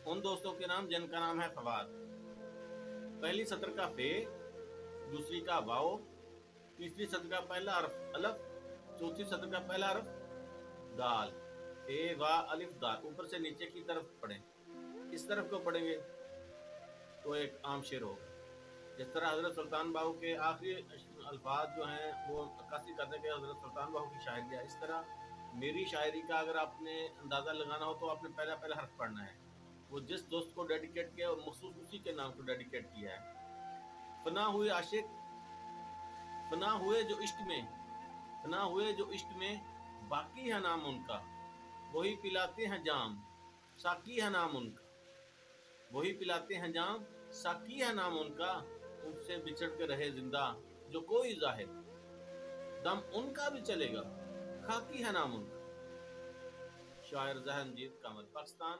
उन दोस्तों के नाम जिनका नाम है फवाद। पहली सत्र का फे, दूसरी का वाओ, तीसरी सत्र का पहला हर्फ अलफ, चौथी सत्र का पहला हर्फ दाल। फे वा अलिफ दाल, ऊपर से नीचे की तरफ पढ़ें। इस तरफ को पढ़ेंगे तो एक आम शेर होगा। जिस तरह हजरत सुल्तान बाहू के आखिरी अल्फाज जो हैं वो अक्कासी करने के हजरत सुल्तान बाहू की शायरी है, इस तरह मेरी शायरी का अगर आपने अंदाज़ा लगाना हो तो आपने पहला पहला हर्फ पढ़ना है। वो जिस दोस्त को डेडिकेट किया और मखसूस उसी के नाम को डेडिकेट किया है। फना हुए आशिक, फना हुए जो इश्क में, फना हुए जो इश्क में, बाकी है नाम उनका, वही पिलाते हैं जाम, साकी है नाम उनका। वही पिलाते हैं जाम, साकी है नाम उनका, उनसे बिछड़ के रहे जिंदा जो कोई जाहिद, दम उनका भी चलेगा, खाकी है नाम उनका। शायर जहांगीर कामल, पाकिस्तान।